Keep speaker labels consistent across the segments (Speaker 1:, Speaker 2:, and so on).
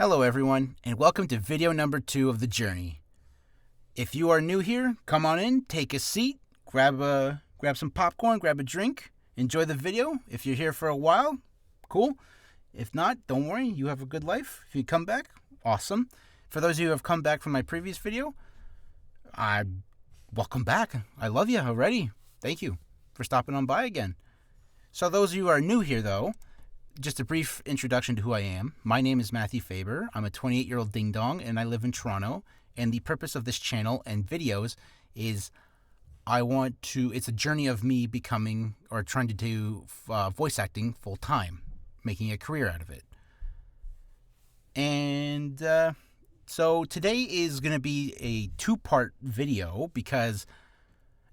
Speaker 1: Hello everyone, and welcome to video number 2 of the journey. If you are new here, come on in, take a seat, grab some popcorn, grab a drink, enjoy the video. If you're here for a while, cool. If not, don't worry, you have a good life. If you come back, awesome. For those of you who have come back from my previous video, welcome back. I love you already. Thank you for stopping on by again. So those of you who are new here though, just a brief introduction to who I am. My name is Matthew Faber. I'm a 28-year-old ding-dong, and I live in Toronto. And the purpose of this channel and videos is it's a journey of me becoming or trying to do voice acting full-time, making a career out of it. And so today is going to be a two-part video because,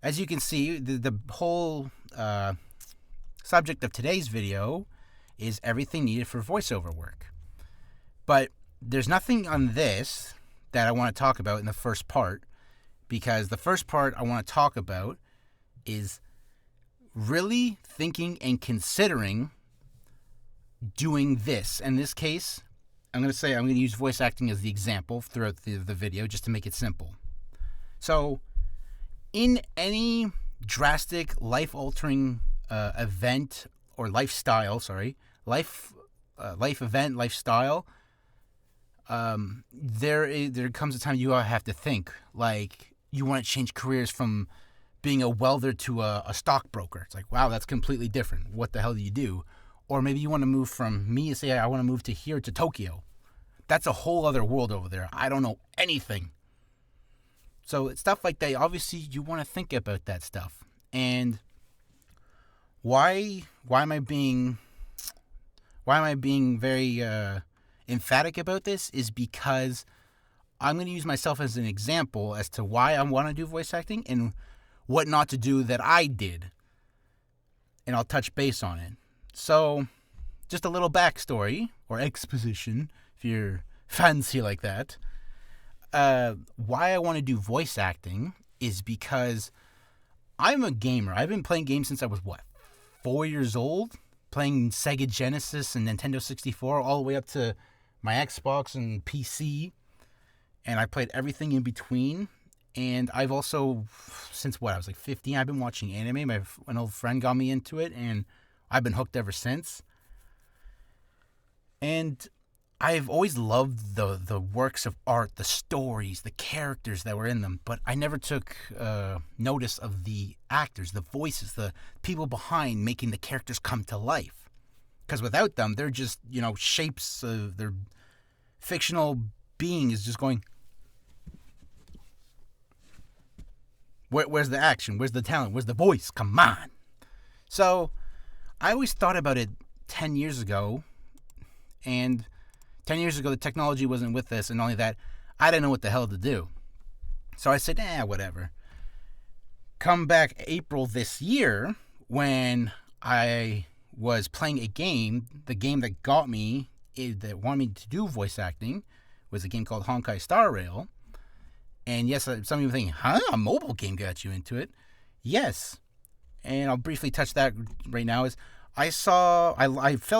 Speaker 1: as you can see, the whole subject of today's video is everything needed for voiceover work. But there's nothing on this that I want to talk about in the first part, because the first part I want to talk about is really thinking and considering doing this. In this case, I'm going to use voice acting as the example throughout the video just to make it simple. So, in any drastic, life-altering event or lifestyle, life event, lifestyle, there comes a time you have to think, like, you want to change careers from being a welder to a stockbroker. It's like, wow, that's completely different. What the hell do you do? Or maybe you want to move from me, say I want to move to here to Tokyo. That's a whole other world over there. I don't know anything. So it's stuff like that. Obviously, you want to think about that stuff. And why am I being very emphatic about this is because I'm going to use myself as an example as to why I want to do voice acting and what not to do that I did. And I'll touch base on it. So, just a little backstory, or exposition, if you're fancy like that. Why I want to do voice acting is because I'm a gamer. I've been playing games since I was, 4 years old? Playing Sega Genesis and Nintendo 64 all the way up to my Xbox and PC. And I played everything in between. And I've also, since I was 15, I've been watching anime. An old friend got me into it, and I've been hooked ever since. And I've always loved the works of art, the stories, the characters that were in them. But I never took notice of the actors, the voices, the people behind making the characters come to life. Because without them, they're just, shapes of their fictional being is just going, where's the action? Where's the talent? Where's the voice? Come on. So I always thought about it 10 years ago, and 10 years ago, the technology wasn't with us, and only that, I didn't know what the hell to do. So I said, whatever. Come back April this year, when I was playing a game, the game that got me, that wanted me to do voice acting, was a game called Honkai Star Rail. And yes, some of you are thinking, a mobile game got you into it? Yes. And I'll briefly touch that right now. I fell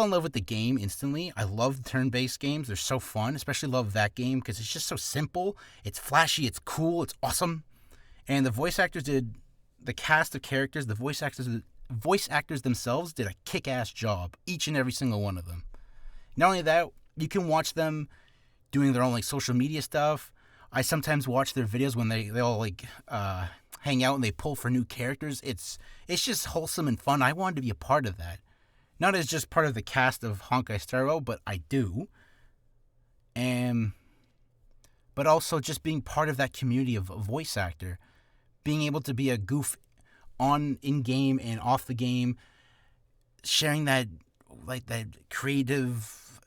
Speaker 1: in love with the game instantly. I love turn-based games. They're so fun. Especially love that game because it's just so simple. It's flashy. It's cool. It's awesome. And the voice actors the cast of characters, the voice actors themselves did a kick-ass job. Each and every single one of them. Not only that, you can watch them doing their own social media stuff. I sometimes watch their videos when they all hang out and they pull for new characters. It's just wholesome and fun. I wanted to be a part of that. Not as just part of the cast of Honkai Star Rail, but I do. But also just being part of that community of a voice actor. Being able to be a goof in-game and off the game. Sharing that, that creative...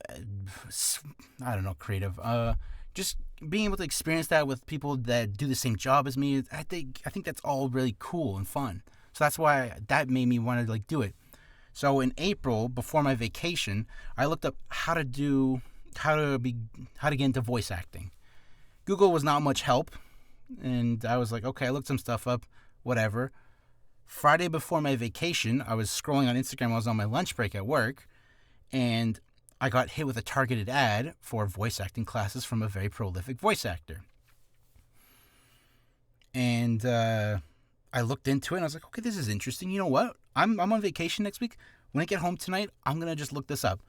Speaker 1: just being able to experience that with people that do the same job as me. I think that's all really cool and fun. So that's why that made me want to do it. So in April, before my vacation, I looked up how to get into voice acting. Google was not much help, and I was like, okay, I looked some stuff up, whatever. Friday before my vacation, I was scrolling on Instagram. I was on my lunch break at work, and I got hit with a targeted ad for voice acting classes from a very prolific voice actor. And I looked into it and I was like, okay, this is interesting. You know what? I'm on vacation next week. When I get home tonight, I'm going to just look this up.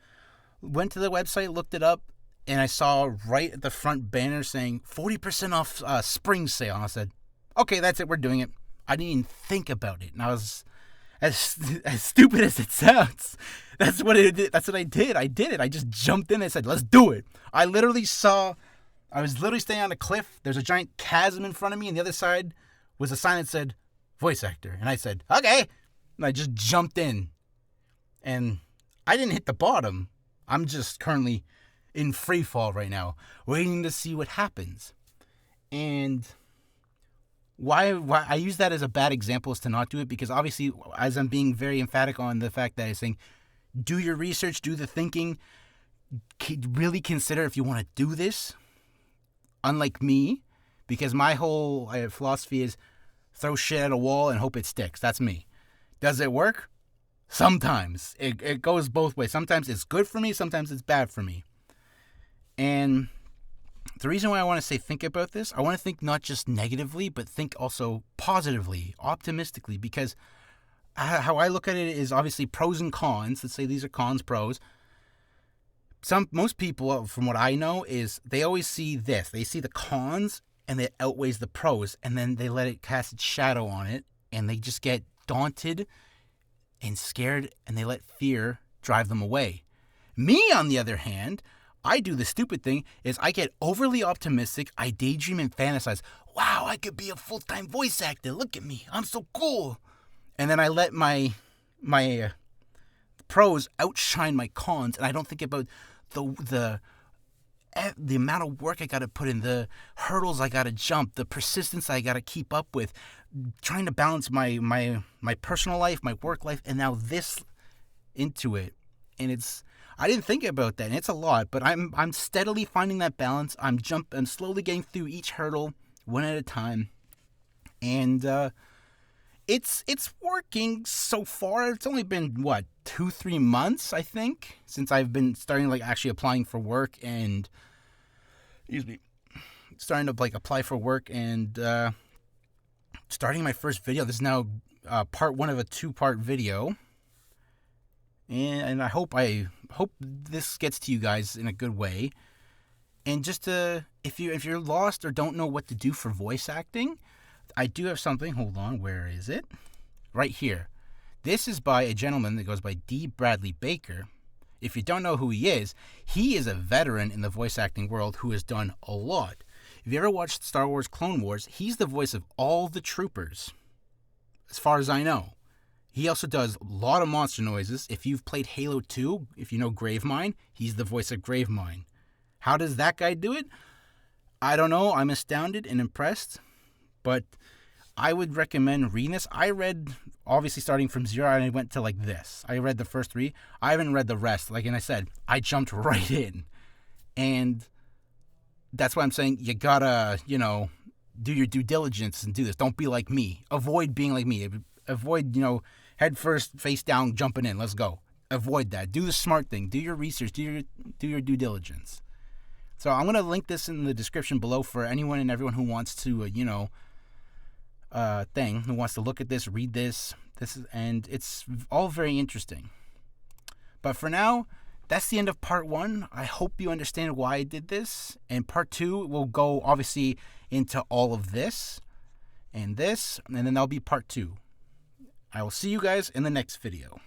Speaker 1: Went to the website, looked it up, and I saw right at the front banner saying 40% off spring sale. And I said, okay, that's it. We're doing it. I didn't even think about it. And I was, as stupid as it sounds, that's what I did. I did it. I just jumped in and said, let's do it. I was literally standing on a cliff. There's a giant chasm in front of me, and the other side was a sign that said, voice actor. And I said, okay. And I just jumped in. And I didn't hit the bottom. I'm just currently in free fall right now, waiting to see what happens. And why I use that as a bad example is to not do it, because obviously, as I'm being very emphatic on the fact that I'm saying, do your research, do the thinking, really consider if you want to do this. Unlike me, because my whole philosophy is throw shit at a wall and hope it sticks. That's me. Does it work? Sometimes. It goes both ways. Sometimes it's good for me, sometimes it's bad for me. And the reason why I want to say think about this, I want to think not just negatively, but think also positively, optimistically, because how I look at it is obviously pros and cons. Let's say these are cons, pros. Most people, from what I know, is they always see this. They see the cons and it outweighs the pros, and then they let it cast its shadow on it, and they just get daunted and scared, and they let fear drive them away. Me, on the other hand, I do the stupid thing is I get overly optimistic. I daydream and fantasize. Wow, I could be a full-time voice actor. Look at me. I'm so cool. And then I let my pros outshine my cons, and I don't think about the amount of work I got to put in, the hurdles I got to jump, the persistence I got to keep up with, trying to balance my personal life, my work life, and now this into it. And I didn't think about that, and it's a lot, but I'm steadily finding that balance. I'm slowly getting through each hurdle one at a time, and it's working so far. It's only been 2-3 months, I think, since I've been starting actually applying for work and starting to apply for work and starting my first video. This is now part 1 of a 2-part video. And I hope this gets to you guys in a good way. And just if you're lost or don't know what to do for voice acting, I do have something. Hold on, where is it? Right here. This is by a gentleman that goes by D. Bradley Baker. If you don't know who he is a veteran in the voice acting world who has done a lot. If you ever watched Star Wars Clone Wars, he's the voice of all the troopers, as far as I know. He also does a lot of monster noises. If you've played Halo 2, if you know Gravemind, he's the voice of Gravemind. How does that guy do it? I don't know. I'm astounded and impressed. But I would recommend reading this. I read, obviously starting from 0, and I went to this. I read the first 3. I haven't read the rest. And I said, I jumped right in. And that's why I'm saying you gotta, do your due diligence and do this. Don't be like me. Avoid being like me. Avoid, head first, face down, jumping in. Let's go. Avoid that. Do the smart thing. Do your research. Do your due diligence. So I'm going to link this in the description below for anyone and everyone who wants to, who wants to look at this, read this. And it's all very interesting. But for now, that's the end of part 1. I hope you understand why I did this. And part 2 will go, obviously, into all of this, and then that'll be part 2. I will see you guys in the next video.